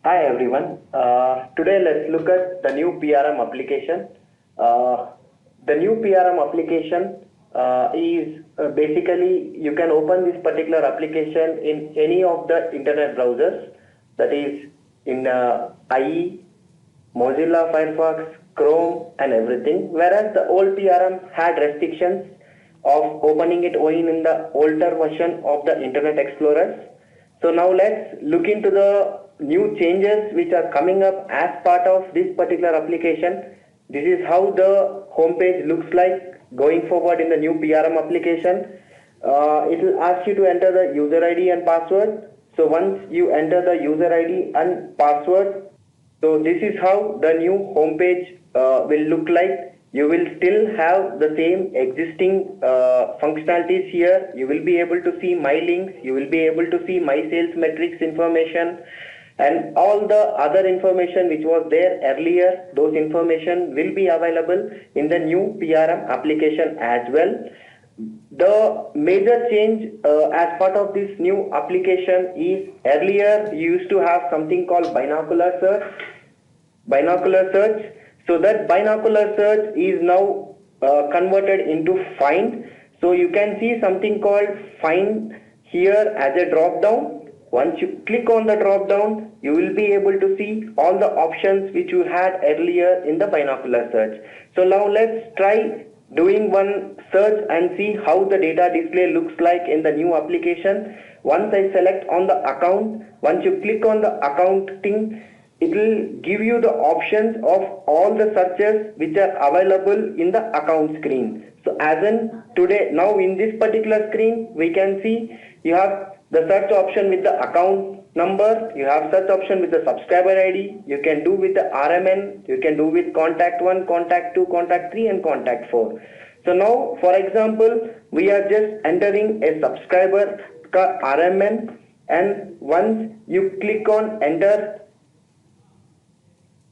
Hi everyone. Today let's look at the new PRM application. The new PRM application is basically you can open this particular application in any of the internet browsers, that is in IE, Mozilla Firefox, Chrome and everything, whereas the old PRM had restrictions of opening it only in the older version of the Internet Explorers. So now let's look into the new changes which are coming up as part of this particular application. This is how the homepage looks like going forward in the new PRM application. It will ask you to enter the user ID and password. So once you enter the user ID and password, so this is how the new homepage will look like. You will still have the same existing functionalities here. You will be able to see my links. You will be able to see my sales metrics information and all the other information which was there earlier. Those information will be available in the new PRM application as well. The major change as part of this new application is earlier you used to have something called binocular search. So that binocular search is now converted into find. So you can see something called find here as a drop down. Once you click on the drop down, you will be able to see all the options which you had earlier in the binocular search. So now let's try doing one search and see how the data display looks like in the new application. Once I select on the account, once you click on the account thing, it will give you the options of all the searches which are available in the account screen. So as in today, now in this particular screen, we can see you have the search option with the account number, you have search option with the subscriber ID, you can do with the RMN, you can do with contact 1, contact 2, contact 3 and contact 4. So now for example, we are just entering a subscriber RMN, and once you click on enter,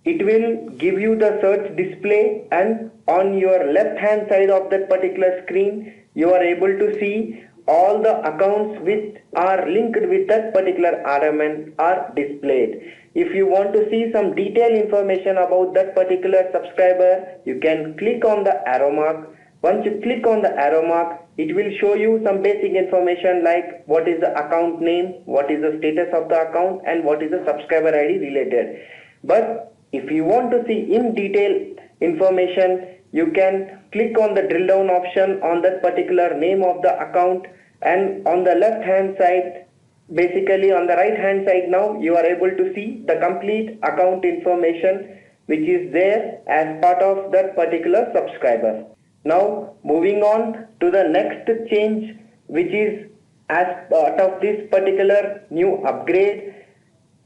it will give you the search display, and on your left hand side of that particular screen you are able to see all the accounts which are linked with that particular RMN are displayed. If you want to see some detailed information about that particular subscriber, you can click on the arrow mark. Once you click on the arrow mark, it will show you some basic information like what is the account name, what is the status of the account and what is the subscriber ID related. But if you want to see in detail information, you can click on the drill down option on that particular name of the account, and on the left hand side, basically on the right hand side, now you are able to see the complete account information which is there as part of that particular subscriber. Now moving on to the next change, which is as part of this particular new upgrade.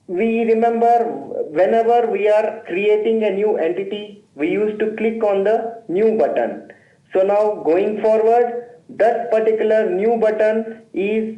We remember whenever we are creating a new entity, we used to click on the new button. So now going forward, that particular new button is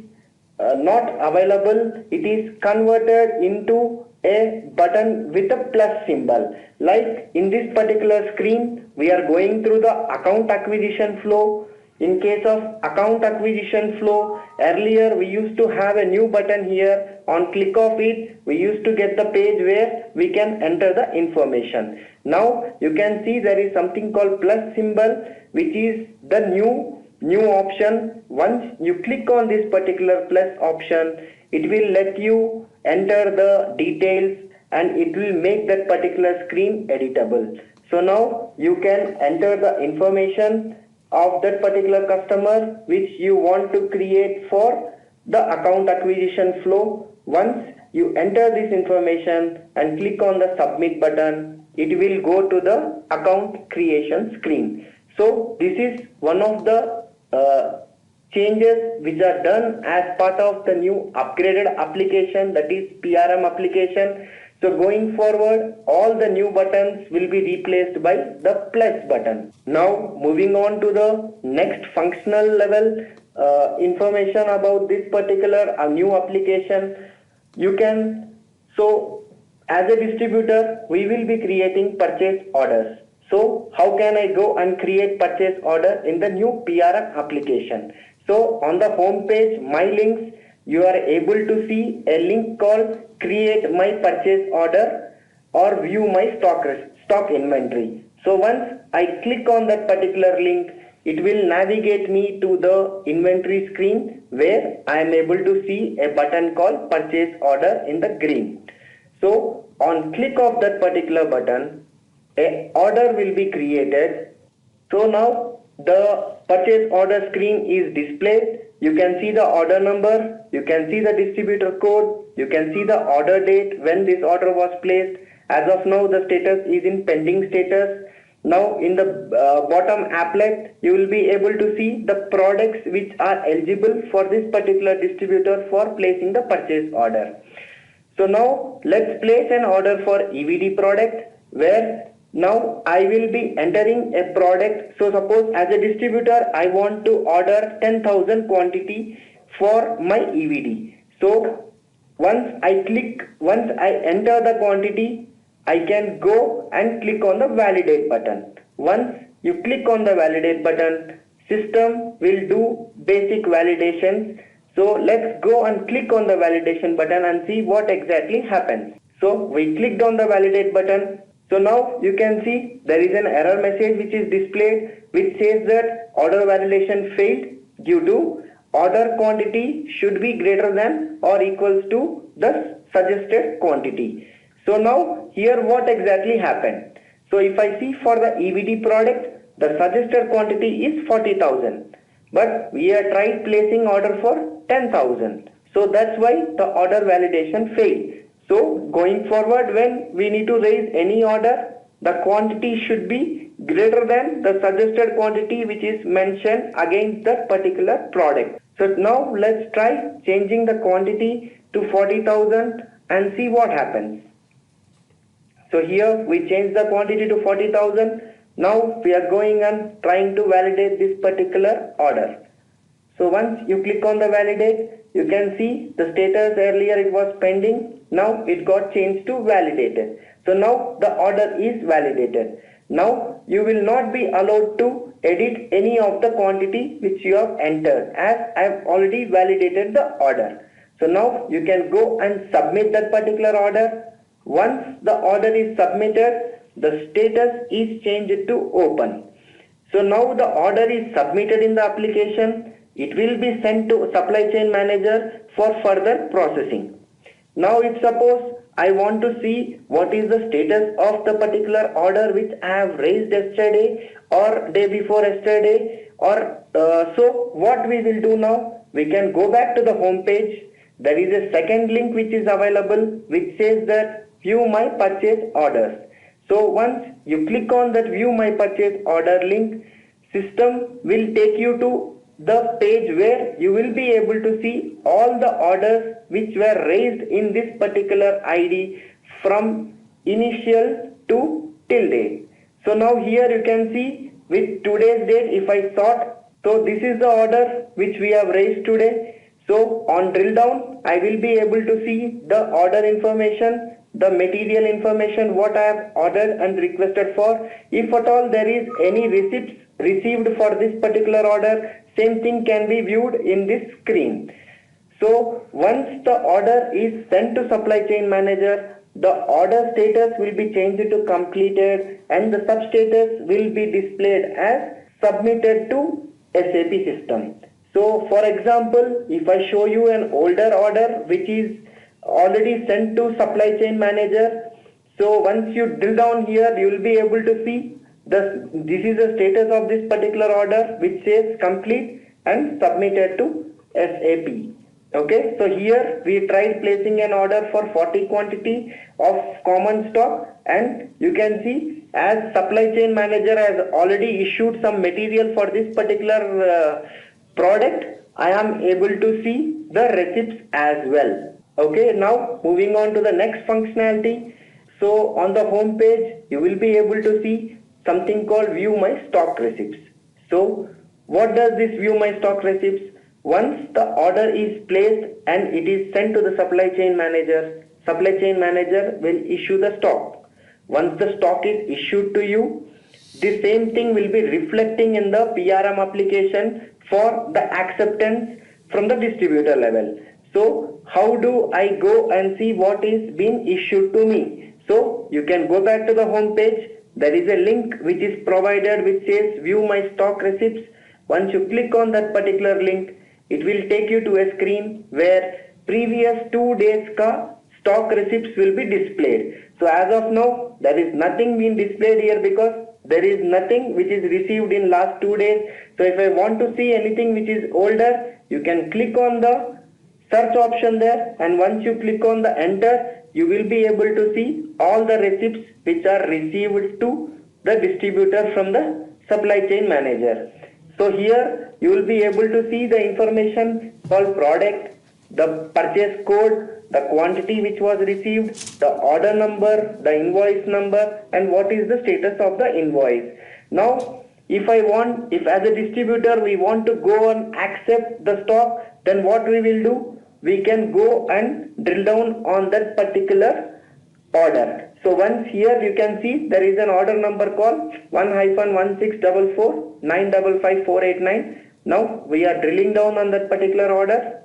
not available. It is converted into a button with a plus symbol. Like in this particular screen, we are going through the account acquisition flow. In case of account acquisition flow, earlier we used to have a new button here. On click of it, we used to get the page where we can enter the information. Now you can see there is something called plus symbol, which is the new option. Once you click on this particular plus option, it will let you enter the details and it will make that particular screen editable. So now you can enter the information of that particular customer which you want to create for the account acquisition flow. Once you enter this information and click on the submit button, it will go to the account creation screen. So this is one of the changes which are done as part of the new upgraded application, that is PRM application. So going forward, all the new buttons will be replaced by the plus button. Now moving on to the next functional level information about this particular new application. You can, so as a distributor, we will be creating purchase orders. So how can I go and create purchase order in the new PRM application? So on the home page, my links, you are able to see a link called create my purchase order or view my stock inventory. So once I click on that particular link, it will navigate me to the inventory screen where I am able to see a button called purchase order in the green. So on click of that particular button, a order will be created. So now the purchase order screen is displayed. You can see the order number, you can see the distributor code, you can see the order date when this order was placed. As of now the status is in pending status. Now in the bottom applet you will be able to see the products which are eligible for this particular distributor for placing the purchase order. So now let's place an order for EVD product, where now I will be entering a product. So suppose as a distributor I want to order 10,000 quantity for my EVD. So once I enter the quantity, I can go and click on the validate button. Once you click on the validate button, system will do basic validations. So let's go and click on the validation button and see what exactly happens. So we clicked on the validate button. So now you can see there is an error message which is displayed, which says that order validation failed due to order quantity should be greater than or equals to the suggested quantity. So now here what exactly happened? So if I see for the EVD product, the suggested quantity is 40,000, but we have tried placing order for 10,000. So that's why the order validation failed. So going forward, when we need to raise any order, the quantity should be greater than the suggested quantity which is mentioned against that particular product. So now let's try changing the quantity to 40,000 and see what happens. So here we change the quantity to 40,000. Now we are going and trying to validate this particular order. So once you click on the validate, you can see the status earlier it was pending. Now it got changed to validated. So now the order is validated. Now you will not be allowed to edit any of the quantity which you have entered, as I have already validated the order. So now you can go and submit that particular order. Once the order is submitted, the status is changed to open. So now the order is submitted in the application. It will be sent to supply chain manager for further processing. Now if suppose I want to see what is the status of the particular order which I have raised yesterday or day before yesterday, or so what we will do now, we can go back to the home page. There is a second link which is available which says that view my purchase orders. So once you click on that view my purchase order link, system will take you to the page where you will be able to see all the orders which were raised in this particular ID from initial to till date. So now here you can see with today's date, if I sort, so this is the order which we have raised today. So on drill down, I will be able to see the order information, the material information, what I have ordered and requested for. If at all there is any receipts received for this particular order, same thing can be viewed in this screen. So once the order is sent to supply chain manager, the order status will be changed to completed and the substatus will be displayed as submitted to SAP system. So for example, if I show you an older order which is already sent to supply chain manager, so once you drill down here, you will be able to see this is the status of this particular order which says complete and submitted to SAP. Okay, so here we tried placing an order for 40 quantity of common stock, and you can see as supply chain manager has already issued some material for this particular product, I am able to see the receipts as well. Okay, now moving on to the next functionality. So on the home page, you will be able to see something called view my stock receipts. So what does this view my stock receipts? Once the order is placed and it is sent to the supply chain manager will issue the stock. Once the stock is issued to you, the same thing will be reflecting in the PRM application for the acceptance from the distributor level. So how do I go and see what is being issued to me? So you can go back to the home page. There is a link which is provided which says view my stock receipts. Once you click on that particular link, it will take you to a screen where previous 2 days ka stock receipts will be displayed. So as of now, there is nothing being displayed here because there is nothing which is received in last 2 days. So if I want to see anything which is older, you can click on the search option there, and once you click on the enter, you will be able to see all the receipts which are received to the distributor from the supply chain manager. So here you will be able to see the information called product, the purchase code, the quantity which was received, the order number, the invoice number, and what is the status of the invoice. Now if as a distributor we want to go and accept the stock, then what we will do? We can go and drill down on that particular order. So once here you can see there is an order number called 1-16449555489. Now we are drilling down on that particular order.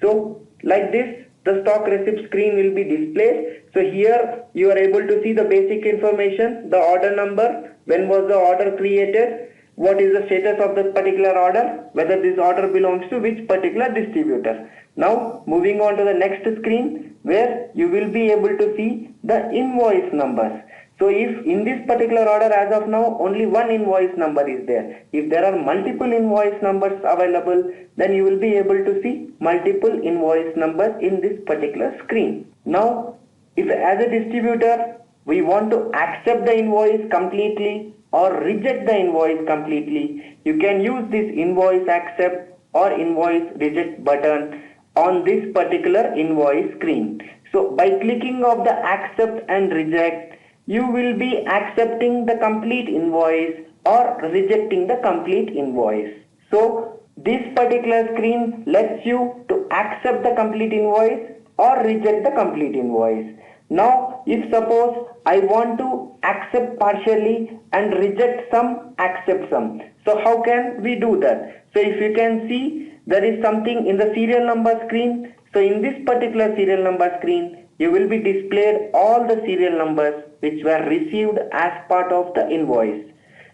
So like this, the stock receipt screen will be displayed. So here you are able to see the basic information, the order number, when was the order created, what is the status of the particular order, whether this order belongs to which particular distributor. Now moving on to the next screen where you will be able to see the invoice numbers. So if in this particular order as of now only one invoice number is there, if there are multiple invoice numbers available, then you will be able to see multiple invoice numbers in this particular screen. Now if as a distributor we want to accept the invoice completely or reject the invoice completely, you can use this invoice accept or invoice reject button on this particular invoice screen. So by clicking of the accept and reject, you will be accepting the complete invoice or rejecting the complete invoice. So this particular screen lets you to accept the complete invoice or reject the complete invoice. Now if suppose I want to accept partially and reject some, accept some. So how can we do that? So if you can see, there is something in the serial number screen. So in this particular serial number screen, you will be displayed all the serial numbers which were received as part of the invoice.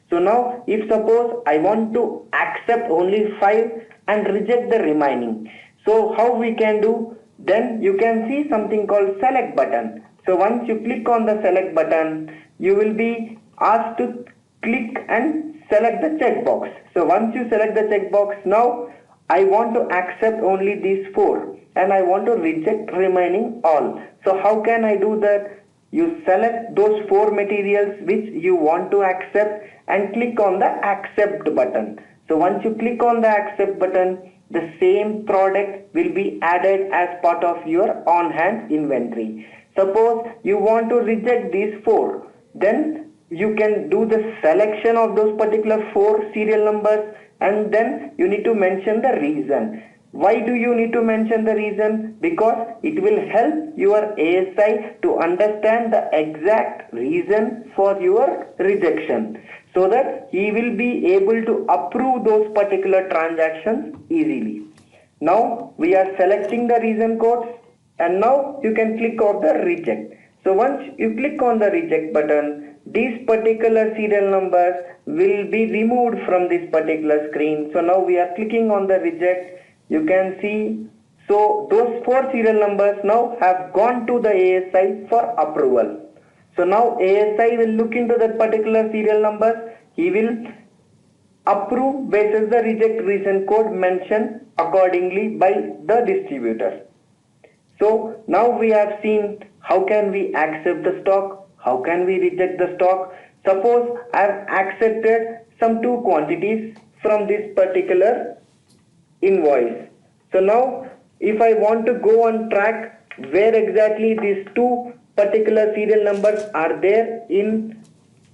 So now if suppose I want to accept only 5 and reject the remaining, so how we can do? Then you can see something called select button. So once you click on the select button, you will be asked to click and select the checkbox. So once you select the checkbox, now I want to accept only these 4 and I want to reject remaining all. So how can I do that? You select those 4 materials which you want to accept and click on the accept button. So once you click on the accept button, the same product will be added as part of your on-hand inventory. Suppose you want to reject these 4, then you can do the selection of those particular 4 serial numbers and then you need to mention the reason. Why do you need to mention the reason? Because it will help your ASI to understand the exact reason for your rejection, so that he will be able to approve those particular transactions easily. Now we are selecting the reason codes and now you can click on the reject. So once you click on the reject button, these particular serial numbers will be removed from this particular screen. So now we are clicking on the reject. You can see, so those 4 serial numbers now have gone to the ASI for approval. So now ASI will look into that particular serial numbers. He will approve basis the reject reason code mentioned accordingly by the distributor. So now we have seen how can we accept the stock, how can we reject the stock. Suppose I have accepted some 2 quantities from this particular invoice. So now if I want to go and track where exactly these 2 particular serial numbers are there in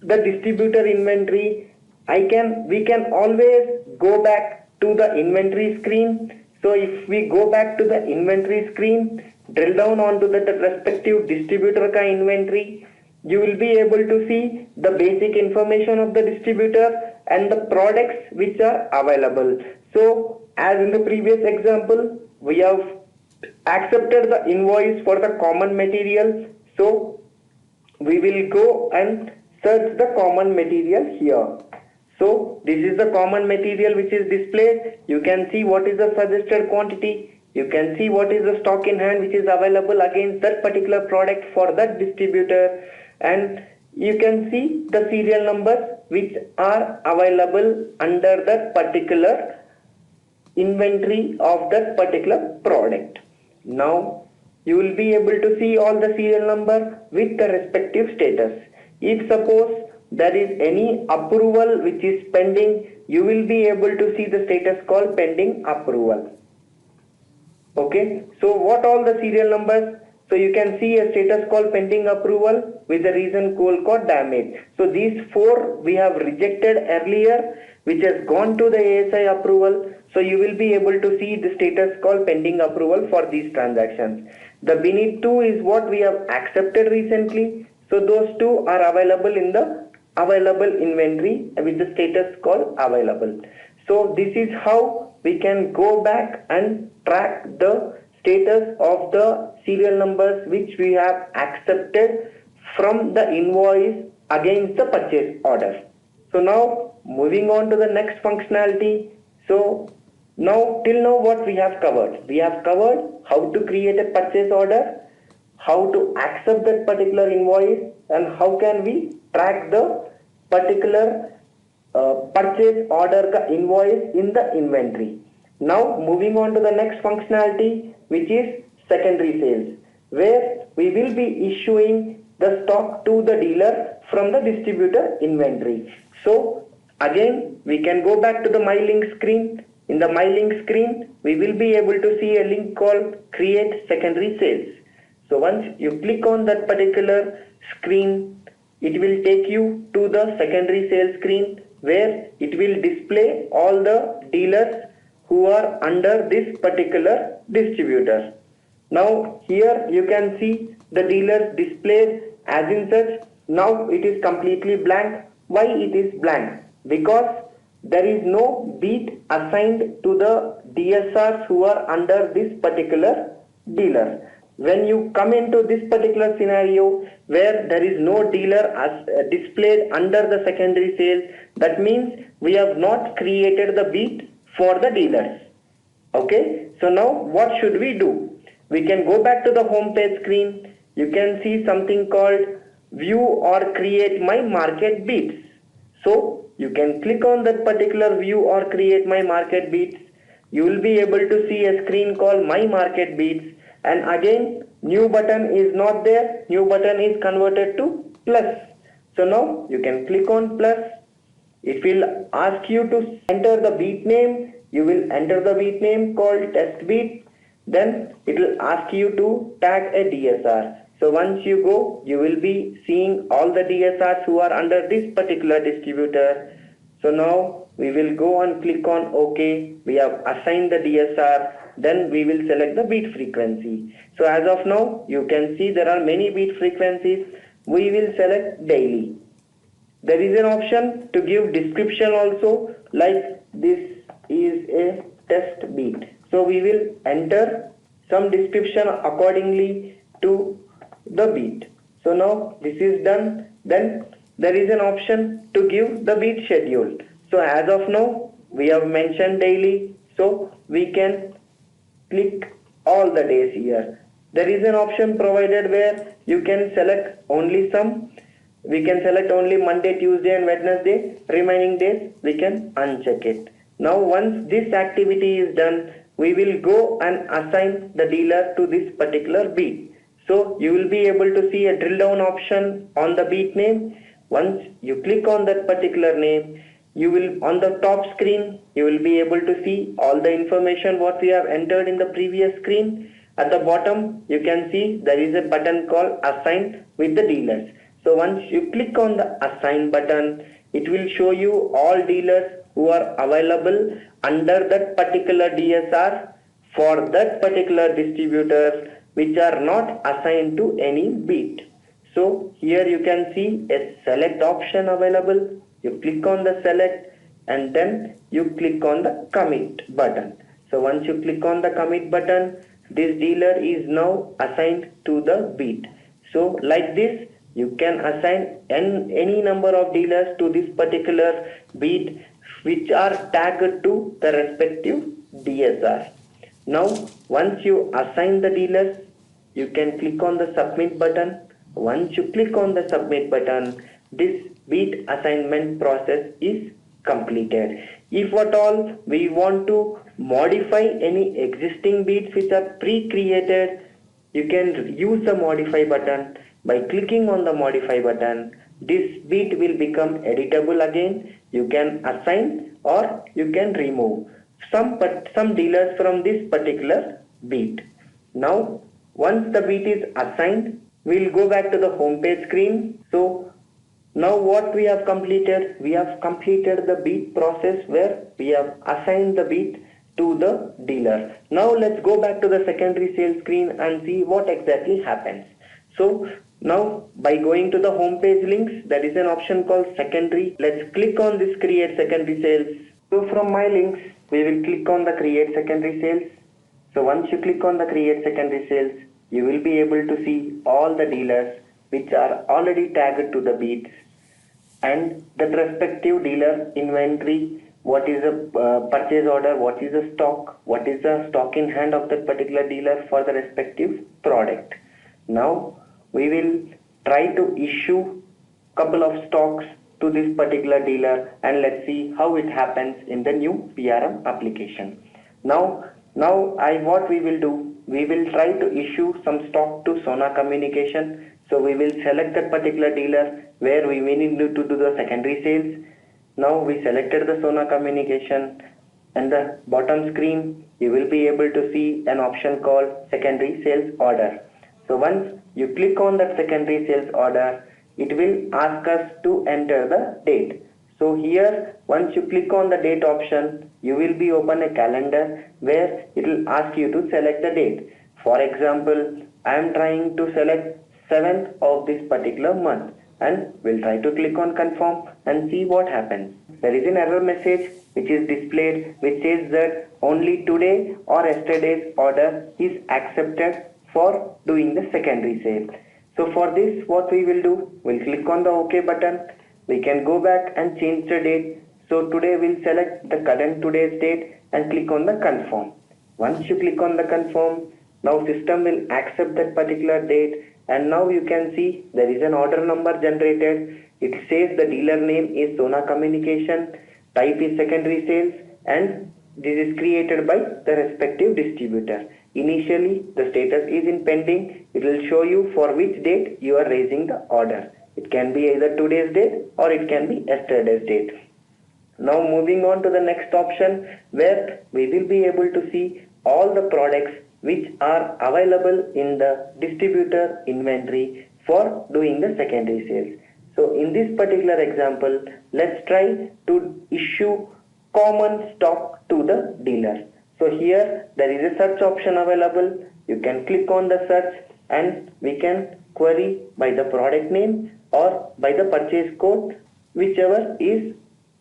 the distributor inventory, we can always go back to the inventory screen. So if we go back to the inventory screen, drill down onto the respective distributor ka inventory, you will be able to see the basic information of the distributor and the products which are available. So as in the previous example, we have accepted the invoice for the common material. So we will go and search the common material here. So this is the common material which is displayed. You can see what is the suggested quantity. You can see what is the stock in hand which is available against that particular product for that distributor, and you can see the serial numbers which are available under that particular inventory of that particular product. Now you will be able to see all the serial number with the respective status. If suppose there is any approval which is pending, you will be able to see the status called pending approval. Okay, so what all the serial numbers? So you can see a status called pending approval with the reason code damage. So these four we have rejected earlier, which has gone to the ASI approval. So you will be able to see the status called pending approval for these transactions. The beneath two is what we have accepted recently. So those two are available in the available inventory with the status called available. So this is how we can go back and track the status of the serial numbers which we have accepted from the invoice against the purchase order. So now moving on to the next functionality. So now till now what we have covered? We have covered how to create a purchase order, how to accept that particular invoice, and how can we track the particular purchase order invoice in the inventory. Now moving on to the next functionality, which is secondary sales, where we will be issuing the stock to the dealer from the distributor inventory. So again we can go back to the My Link screen. In the My Link screen we will be able to see a link called Create Secondary Sales. So once you click on that particular screen, it will take you to the secondary sales screen, where it will display all the dealers who are under this particular distributor. Now here you can see the dealers displayed as in such. Now it is completely blank. Why it is blank? Because there is no beat assigned to the DSRs who are under this particular dealer. When you come into this particular scenario where there is no dealer as displayed under the secondary sales, that means we have not created the beat for the dealers. Okay, so now what should we do? We can go back to the home page screen. You can see something called View or Create My Market Beats. So you can click on that particular View or Create My Market Beats. You will be able to see a screen called My Market Beats, and again new button is not there. New button is converted to plus. So now you can click on plus. It will ask you to enter the beat name. You will enter the beat name called test beat. Then it will ask you to tag a DSR. So once you go, you will be seeing all the DSRs who are under this particular distributor. So now we will go and click on OK. We have assigned the DSR. Then we will select the beat frequency. So as of now, you can see there are many beat frequencies. We will select daily. There is an option to give description also, like this is a test beat. So we will enter some description accordingly to the beat. So now this is done. Then there is an option to give the beat schedule. So as of now we have mentioned daily, so we can click all the days here. There is an option provided where you can select only some. We can select only Monday, Tuesday and Wednesday. Remaining days we can uncheck it. Now once this activity is done, we will go and assign the dealer to this particular beat. So you will be able to see a drill down option on the beat name. Once you click on that particular name, you will on the top screen you will be able to see all the information what we have entered in the previous screen. At the bottom you can see there is a button called Assign with the dealers. So once you click on the Assign button, it will show you all dealers who are available under that particular DSR for that particular distributor, which are not assigned to any beat. So here you can see a select option available. You click on the select and then you click on the commit button. So once you click on the commit button, this dealer is now assigned to the beat. So like this, you can assign any number of dealers to this particular beat which are tagged to the respective DSR. Now, once you assign the dealers, you can click on the submit button. Once you click on the submit button, this beat assignment process is completed. If at all we want to modify any existing beats which are pre-created, you can use the modify button. By clicking on the modify button, this beat will become editable again. You can assign or you can remove some dealers from this particular beat. Now, once the beat is assigned, we'll go back to the home page screen. So now what we have completed? We have completed the beat process where we have assigned the beat to the dealer. Now let's go back to the secondary sales screen and see what exactly happens. So now by going to the home page links, there is an option called secondary. Let's click on this create secondary sales. So from my links, we will click on the create secondary sales. So once you click on the create secondary sales, you will be able to see all the dealers which are already tagged to the beats and the respective dealer inventory, what is the purchase order, what is the stock, what is the stock in hand of that particular dealer for the respective product. Now we will try to issue couple of stocks to this particular dealer and let's see how it happens in the new PRM application. Now what we will do, we will try to issue some stock to Sona Communication. So we will select that particular dealer where we need to do the secondary sales. Now we selected the Sona Communication, and the bottom screen you will be able to see an option called secondary sales order. So once you click on that secondary sales order, it will ask us to enter the date. So here once you click on the date option, you will be open a calendar where it will ask you to select the date. For example, I am trying to select 7th of this particular month and we'll try to click on confirm and see what happens. There is an error message which is displayed which says that only today or yesterday's order is accepted for doing the secondary sale. So for this what we will do, we'll click on the OK button. We can go back and change the date. So today we'll select the current today's date and click on the confirm. Once you click on the confirm, now system will accept that particular date, and now you can see there is an order number generated. It says the dealer name is Sona Communication, type is secondary sales, and this is created by the respective distributor. Initially the status is in pending. It will show you for which date you are raising the order. It can be either today's date or it can be yesterday's date. Now moving on to the next option where we will be able to see all the products which are available in the distributor inventory for doing the secondary sales. So in this particular example, let's try to issue common stock to the dealer. So here there is a search option available. You can click on the search and we can query by the product name or by the purchase code, whichever is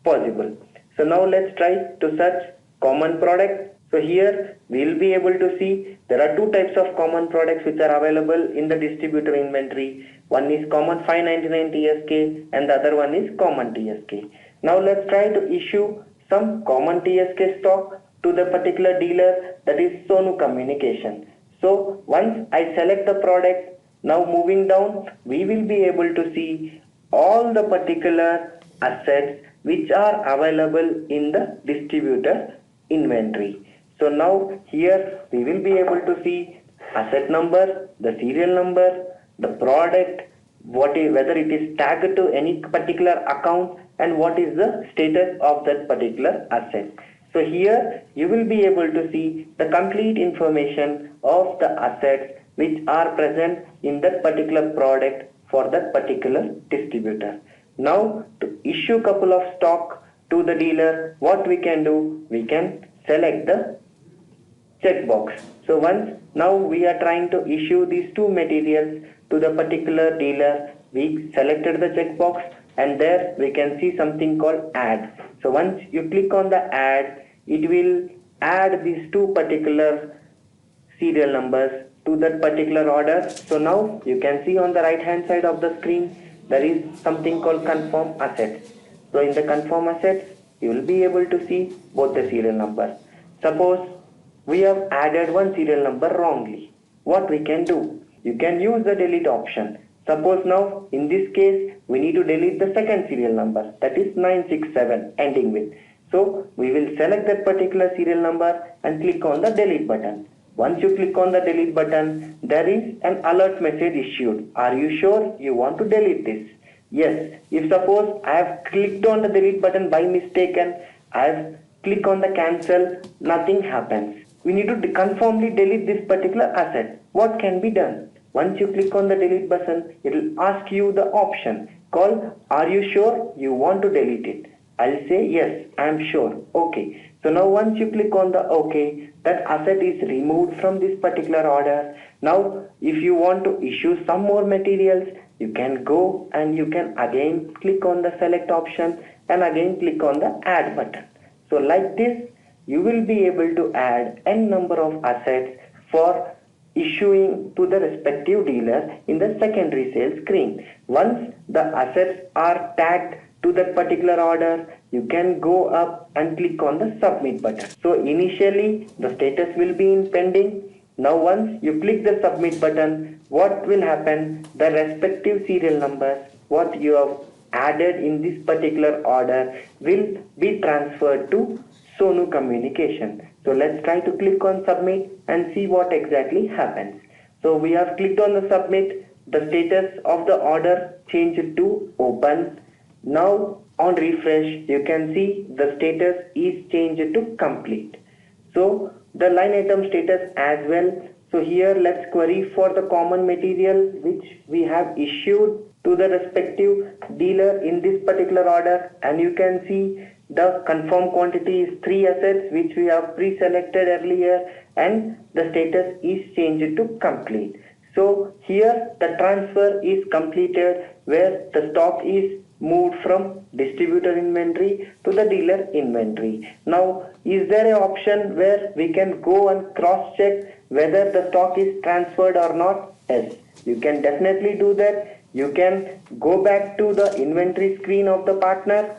possible. So now let's try to search common product. So here we will be able to see there are two types of common products which are available in the distributor inventory. One is common 599 TSK and the other one is common TSK. Now let's try to issue some common TSK stock to the particular dealer, that is Sona Communication. So once I select the product, now moving down, we will be able to see all the particular assets which are available in the distributor inventory. So now here we will be able to see asset number, the serial number, the product, whether it is tagged to any particular account, and what is the status of that particular asset. So here you will be able to see the complete information of the assets which are present in that particular product for that particular distributor. Now to issue couple of stock to the dealer, what we can do, we can select the checkbox. So now we are trying to issue these two materials to the particular dealer. We selected the checkbox and there we can see something called add. So once you click on the add, it will add these two particular serial numbers to that particular order. So now you can see on the right hand side of the screen there is something called confirm assets. So in the confirm assets you will be able to see both the serial numbers. Suppose we have added one serial number wrongly. What we can do? You can use the delete option. Suppose now in this case we need to delete the second serial number, that is 967 ending with. So we will select that particular serial number and click on the delete button. Once you click on the delete button, there is an alert message issued. Are you sure you want to delete this? Yes. If suppose I have clicked on the delete button by mistake and I have clicked on the cancel, nothing happens. We need to conformly delete this particular asset. What can be done? Once you click on the delete button, it will ask you the option called are you sure you want to delete it? I'll say yes, I am sure. Okay. So now once you click on the OK, that asset is removed from this particular order. Now if you want to issue some more materials, you can go and you can again click on the select option and again click on the add button. So like this, you will be able to add n number of assets for issuing to the respective dealer in the secondary sales screen. Once the assets are tagged to that particular order, you can go up and click on the submit button. So initially the status will be in pending. Now once you click the submit button, what will happen? The respective serial numbers what you have added in this particular order will be transferred to Sonu communication. So let's try to click on submit and see what exactly happens. So we have clicked on the submit. The status of the order changed to open. Now on refresh you can see the status is changed to complete. So the line item status as well. So here let's query for the common material which we have issued to the respective dealer in this particular order, and you can see the confirmed quantity is 3 assets which we have pre-selected earlier and the status is changed to complete. So here the transfer is completed where the stock is moved from distributor inventory to the dealer inventory. Now is there an option where we can go and cross check whether the stock is transferred or not? Yes, you can definitely do that. You can go back to the inventory screen of the partner.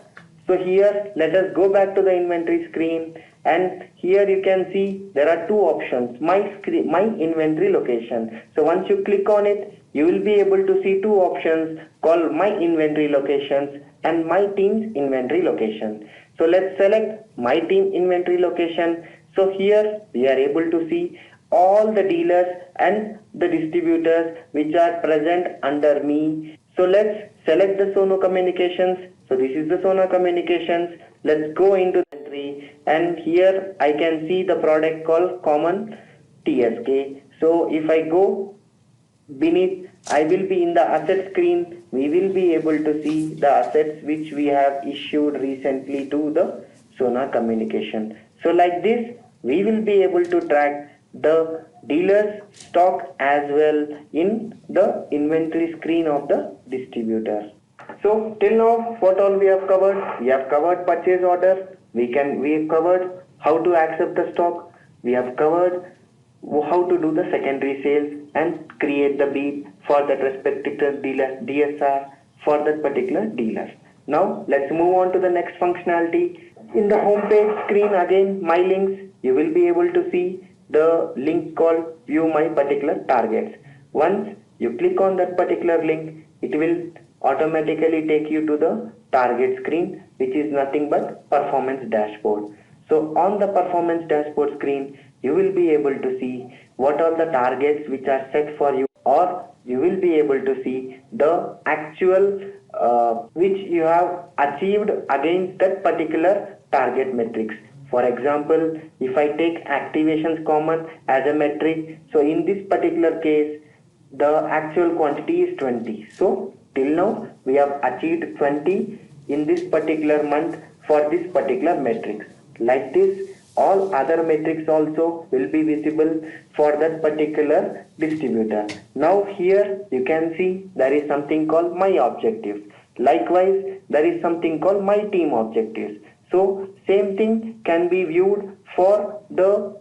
So here let us go back to the inventory screen, and here you can see there are two options, my inventory location. So once you click on it, you will be able to see two options called my inventory locations and my team's inventory location. So let's select my team inventory location. So here we are able to see all the dealers and the distributors which are present under me. So let's select the Sonu communications. So this is the Sonu communications. Let's go into the entry, and here I can see the product called common TSK. So if I go beneath, I will be in the asset screen. We will be able to see the assets which we have issued recently to the Sonu communication. So like this, we will be able to track the dealer's stock as well in the inventory screen of the distributor. So till now what all we have covered? We have covered purchase order. We have covered how to accept the stock. We have covered how to do the secondary sales and create the beep for that respective dealer DSR for that particular dealer. Now let's move on to the next functionality. In the home page screen again, my links, you will be able to see the link called view my particular targets. Once you click on that particular link, it will automatically take you to the target screen, which is nothing but performance dashboard. So on the performance dashboard screen, you will be able to see what are the targets which are set for you, or you will be able to see the actual which you have achieved against that particular target metrics. For example, if I take activations common as a metric, so in this particular case, the actual quantity is 20. So till now we have achieved 20 in this particular month for this particular metrics. Like this, all other metrics also will be visible for that particular distributor. Now here you can see there is something called my objectives. Likewise, there is something called my team objectives. So same thing can be viewed for the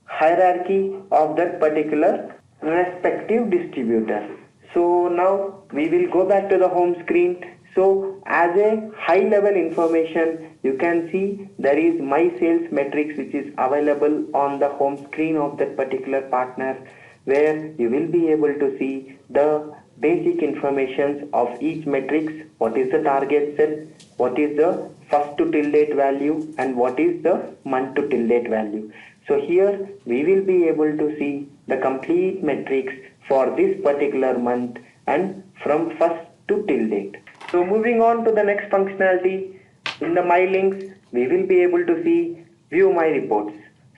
hierarchy of that particular respective distributor. So now we will go back to the home screen. So as a high level information, you can see there is my sales metrics which is available on the home screen of that particular partner, where you will be able to see the basic information of each metrics, what is the target set, what is the first to till date value, and what is the month to till date value. So here we will be able to see the complete metrics for this particular month and from first to till date. So moving on to the next functionality, in the My Links, we will be able to see View My Reports.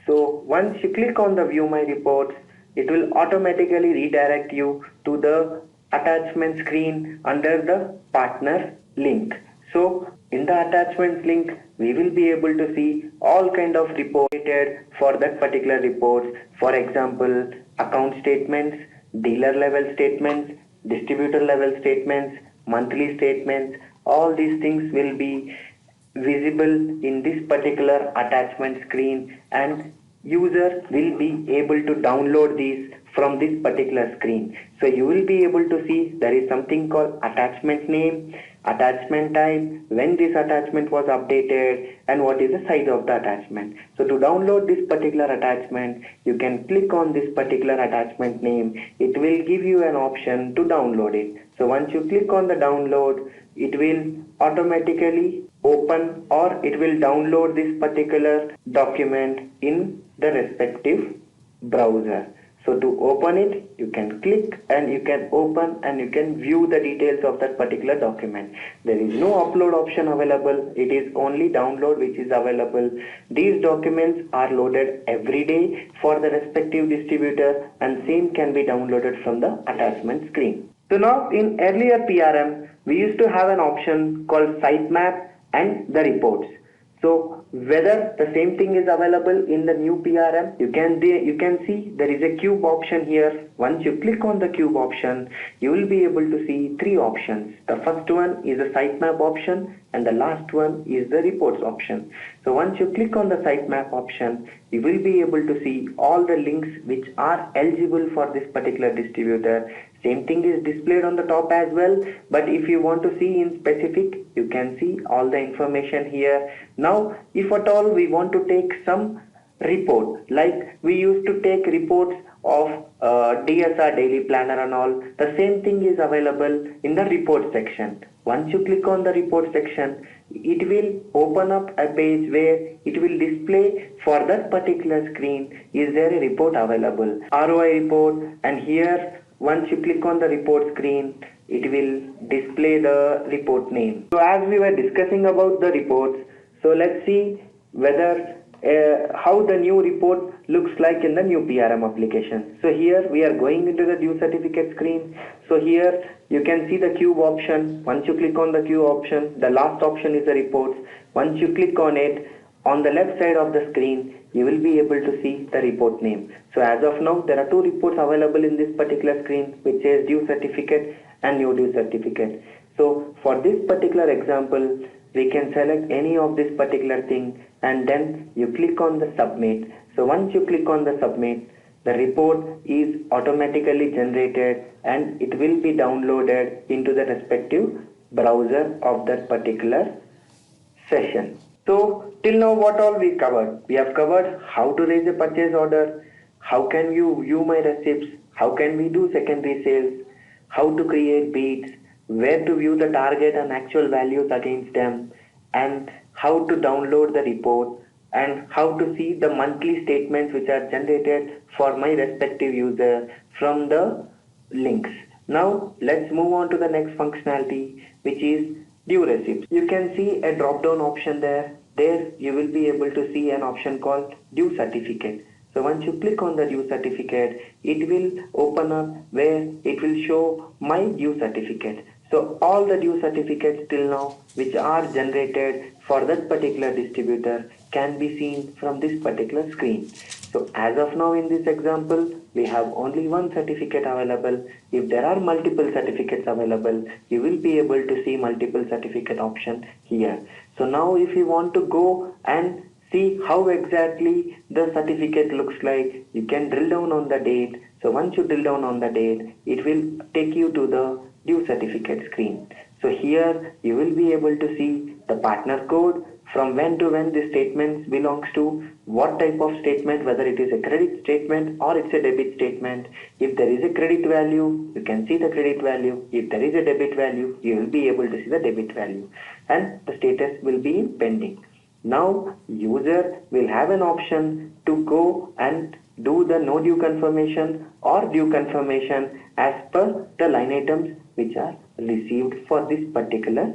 So once you click on the View My Reports, it will automatically redirect you to the attachment screen under the partner link. So in the attachments link, we will be able to see all kind of reports for that particular reports. For example, account statements, dealer level statements, distributor level statements, monthly statements. All these things will be visible in this particular attachment screen, and user will be able to download these from this particular screen. So you will be able to see there is something called attachment name, attachment type, when this attachment was updated, and what is the size of the attachment. So to download this particular attachment, you can click on this particular attachment name. It will give you an option to download it. So once you click on the download, it will automatically open or it will download this particular document in the respective browser. So to open it, you can click and you can open and you can view the details of that particular document. There is no upload option available. It is only download which is available. These documents are loaded every day for the respective distributor, and same can be downloaded from the attachment screen. So now in earlier PRM, we used to have an option called Sitemap and the reports. So whether the same thing is available in the new PRM, you can see there is a cube option here. Once you click on the cube option, you will be able to see three options. The first one is the sitemap option and the last one is the reports option. So once you click on the sitemap option, you will be able to see all the links which are eligible for this particular distributor. Same thing is displayed on the top as well, but if you want to see in specific, you can see all the information here. Now if at all we want to take some report, like we used to take reports of DSR daily planner and all, the same thing is available in the report section. Once you click on the report section, it will open up a page where it will display for that particular screen, is there a report available, ROI report, and here once you click on the report screen, it will display the report name. So as we were discussing about the reports, so let's see whether how the new report looks like in the new PRM application. So here we are going into the due certificate screen. So here you can see the cube option. Once you click on the cube option, the last option is the reports. Once you click on it, on the left side of the screen, you will be able to see the report name. So as of now, there are two reports available in this particular screen, which is due certificate and new due certificate. So for this particular example, we can select any of this particular thing and then you click on the submit. So once you click on the submit, the report is automatically generated and it will be downloaded into the respective browser of that particular session. So till now what all we covered? We have covered how to raise a purchase order, how can you view my receipts, how can we do secondary sales, how to create beats, where to view the target and actual values against them, and how to download the report, and how to see the monthly statements which are generated for my respective user from the links. Now let's move on to the next functionality, which is due receipts. You can see a drop down option there. There you will be able to see an option called due certificate. So once you click on the due certificate, it will open up where it will show my due certificate. So all the due certificates till now which are generated for that particular distributor can be seen from this particular screen. So as of now in this example, we have only one certificate available. If there are multiple certificates available, you will be able to see multiple certificate option here. So now if you want to go and see how exactly the certificate looks like. You can drill down on the date. So once you drill down on the date, it will take you to the due certificate screen. So here you will be able to see the partner code, from when to when this statement belongs to, what type of statement, whether it is a credit statement or it's a debit statement. If there is a credit value, you can see the credit value. If there is a debit value, you will be able to see the debit value, and the status will be in pending. Now user will have an option to go and do the no due confirmation or due confirmation as per the line items which are received for this particular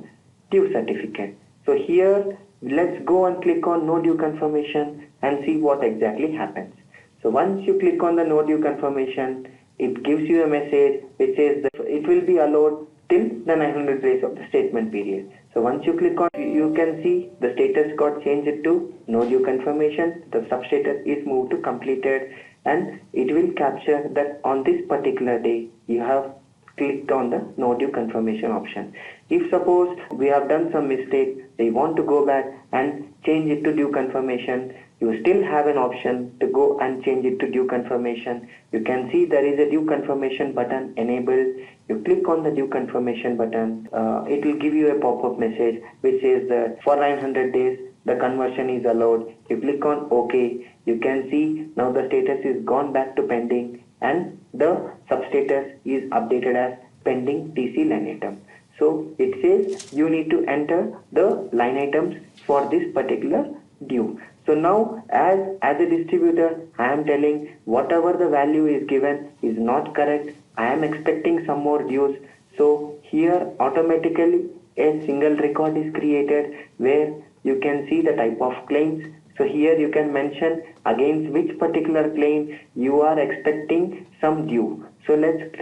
due certificate. So here let's go and click on no due confirmation and see what exactly happens. So once you click on the no due confirmation, it gives you a message which says that it will be allowed till the 900 days of the statement period. So once you click on, you can see the status got changed to no due confirmation. The substatus is moved to completed, and it will capture that on this particular day you have clicked on the no due confirmation option. If suppose we have done some mistake, we want to go back and change it to due confirmation, you still have an option to go and change it to due confirmation. You can see there is a due confirmation button enabled. You click on the due confirmation button, it will give you a pop-up message which says that for 900 days the conversion is allowed. You click on OK. You can see now the status is gone back to pending, and the substatus is updated as pending TC line item. So it says you need to enter the line items for this particular due. So now as a distributor, I am telling whatever the value is given is not correct. I am expecting some more dues. So here automatically a single record is created where you can see the type of claims. So here you can mention against which particular claim you are expecting some due. So let's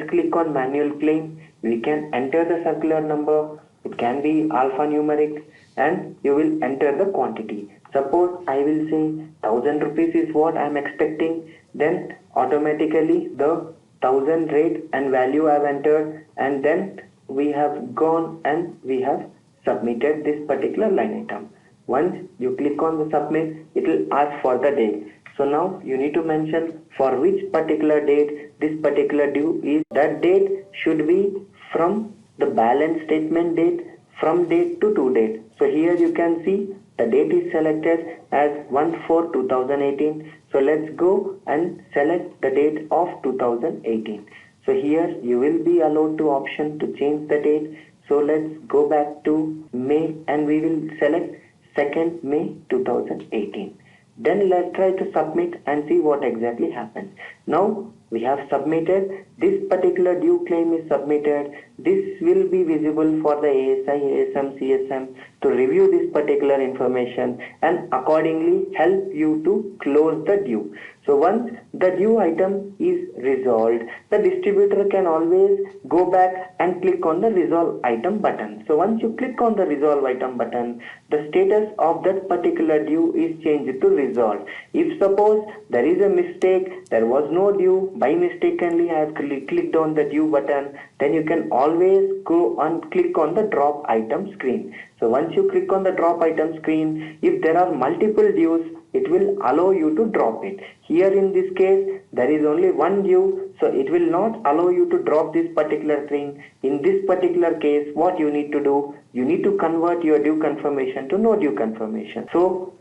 click on manual claim. We can enter the circular number. It can be alphanumeric, and you will enter the quantity. Suppose I will say 1000 rupees is what I am expecting. Then automatically the 1000 rate and value I have entered, and then we have gone and we have submitted this particular line item. Once you click on the submit, it will ask for the date. So now you need to mention for which particular date this particular due is. That date should be from the balance statement date, from date to to date. So here you can see the date is selected as 1/4/2018. So let's go and select the date of 2018. So here you will be allowed to option to change the date. So let's go back to May, and we will select 2nd May 2018. Then let's try to submit and see what exactly happens. Now we have submitted. This particular due claim is submitted. This will be visible for the ASI, ASM, CSM to review this particular information and accordingly help you to close the due. So once the due item is resolved, the distributor can always go back and click on the resolve item button. So once you click on the resolve item button, the status of that particular due is changed to resolved. If suppose there is a mistake, there was no due, by mistakenly I have clicked on the due button, then you can always go and click on the drop item screen. So once you click on the drop item screen, if there are multiple dues, it will allow you to drop it. Here in this case, there is only one due, so it will not allow you to drop this particular thing. In this particular case, what you need to do, you need to convert your due confirmation to no due confirmation. So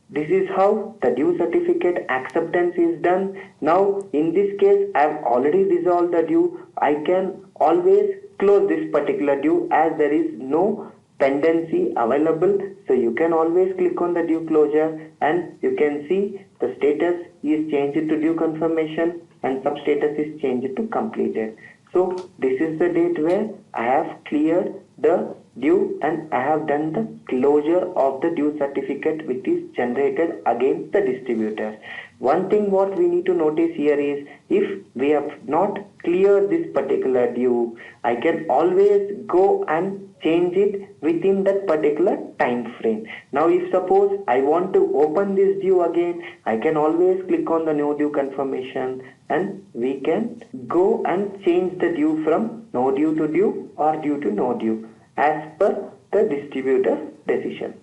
this is how the due certificate acceptance is done. Now in this case, I have already resolved the due. I can always close this particular due as there is no pendency available. So you can always click on the due closure, and you can see the status is changed to due confirmation and substatus is changed to completed. So this is the date where I have cleared the due and I have done the closure of the due certificate which is generated against the distributor. One thing what we need to notice here is, if we have not cleared this particular due, I can always go and change it within that particular time frame. Now if suppose I want to open this due again, I can always click on the no due confirmation and we can go and change the due from no due to due or due to no due as per the distributor decision.